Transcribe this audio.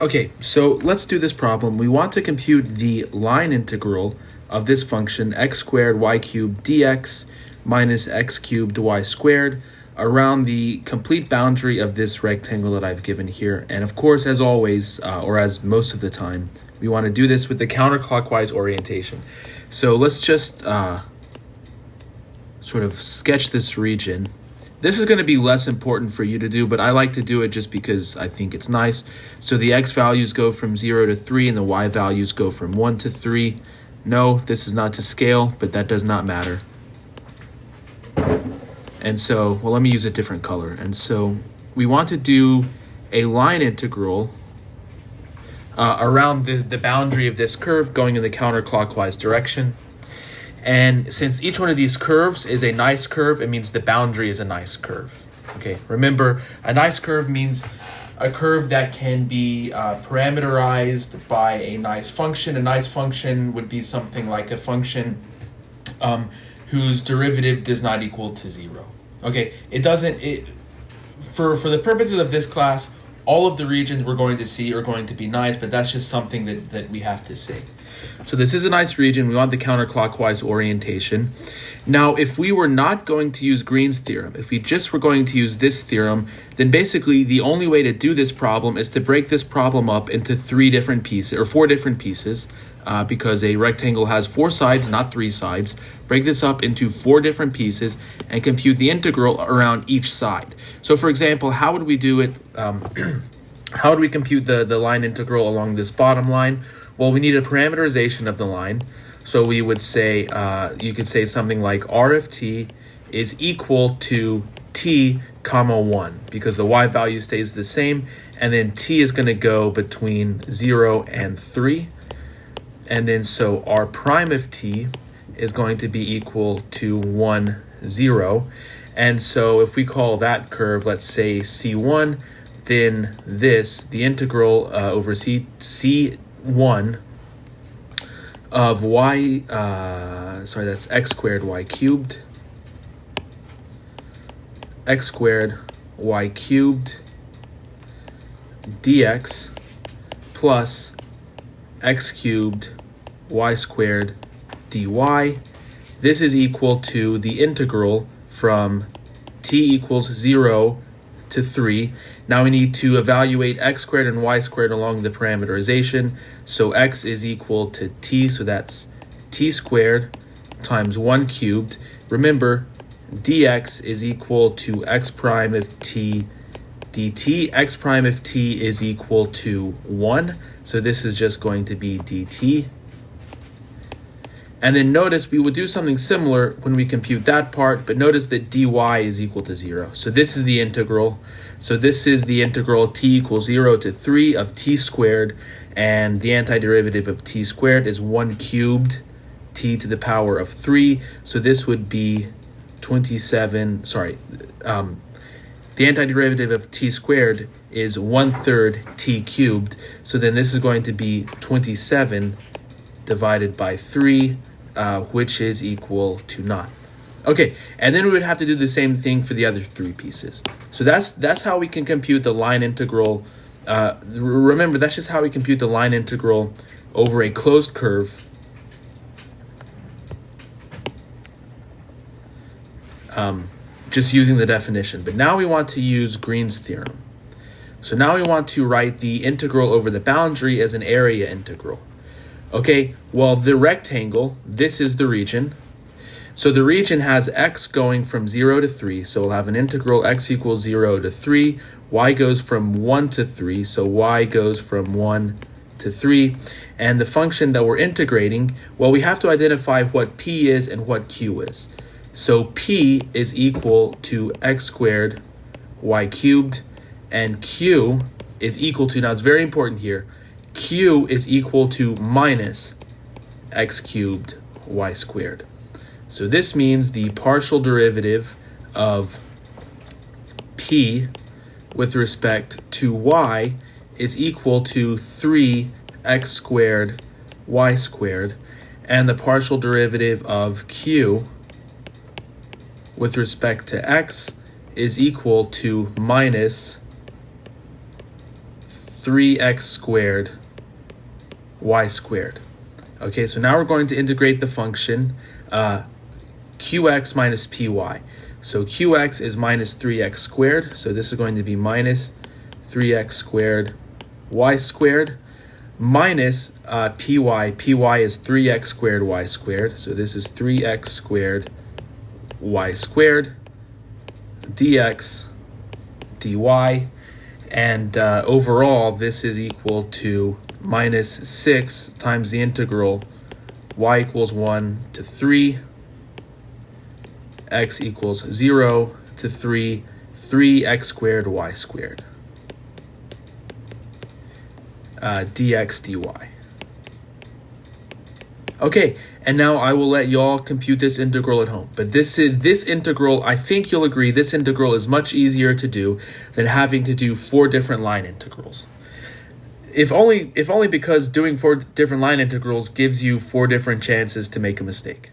Okay, so let's do this problem. We want to compute the line integral of this function x squared y cubed dx minus x cubed y squared around the complete boundary of this rectangle that I've given here. And of course, as always, or as most of the time, we want to do this with the counterclockwise orientation. So let's just sort of sketch this region. This is going to be less important for you to do, but I like to do it just because I think it's nice. So the x values go from 0 to 3 and the y values go from 1 to 3. No, this is not to scale, but that does not matter. And so, well, let me use a different color. And so we want to do a line integral around the boundary of this curve going in the counterclockwise direction. And since each one of these curves is a nice curve, it means the boundary is a nice curve. Okay, remember, a nice curve means a curve that can be parameterized by a nice function. A nice function would be something like a function whose derivative does not equal to 0. Okay, for the purposes of this class, all of the regions we're going to see are going to be nice, but that's just something that we have to say. So this is a nice region. We want the counterclockwise orientation. Now, if we were not going to use Green's theorem, if we just were going to use this theorem, then basically the only way to do this problem is to break this problem up into 4 different pieces, because a rectangle has 4 sides, not 3 sides. Break this up into 4 different pieces and compute the integral around each side. So for example, how would we do it? How would we compute the line integral along this bottom line? Well, we need a parameterization of the line. So we would say, you could say something like r of t is equal to t comma 1, because the y value stays the same, and then t is going to go between 0 and 3. And then so r prime of t is going to be equal to 1, 0. And so if we call that curve, let's say C1, then the integral over C1 of y, that's x squared y cubed, x squared y cubed dx plus x cubed y squared dy. This is equal to the integral from t equals 0 to 3. Now we need to evaluate x squared and y squared along the parameterization. So x is equal to t, so that's t squared times 1 cubed. Remember, dx is equal to x prime of t dt. X prime of t is equal to 1, so this is just going to be dt. And then notice we would do something similar when we compute that part, but notice that dy is equal to 0. So this is the integral. So this is the integral t equals 0 to 3 of t squared, and the antiderivative of t squared is 1 cubed t to the power of 3. So this would be 27, the antiderivative of t squared is 1/3 t cubed. So then this is going to be 27 divided by 3, which is equal to 9. Okay, and then we would have to do the same thing for the other 3 pieces. So that's how we can compute the line integral. Remember, that's just how we compute the line integral over a closed curve. Just using the definition. But now we want to use Green's theorem. So now we want to write the integral over the boundary as an area integral. Okay, well, the rectangle, this is the region. So the region has x going from 0 to 3. So we'll have an integral x equals 0 to 3. Y goes from 1 to 3. So y goes from 1 to 3. And the function that we're integrating, well, we have to identify what p is and what q is. So p is equal to x squared y cubed, and q is equal to, now it's very important here, q is equal to minus x cubed y squared. So this means the partial derivative of p with respect to y is equal to 3x squared y squared, and the partial derivative of q with respect to x is equal to minus 3x squared y squared. Okay, so now we're going to integrate the function qx minus py. So qx is minus 3x squared, so this is going to be minus 3x squared y squared minus py. Py is 3x squared y squared, so this is 3x squared y squared dx dy, and overall this is equal to minus 6 times the integral y equals 1 to 3, x equals 0 to 3, 3x squared y squared dx dy. Okay, and now I will let y'all compute this integral at home. But this integral, I think you'll agree, this integral is much easier to do than having to do 4 different line integrals. If only because doing 4 different line integrals gives you 4 different chances to make a mistake.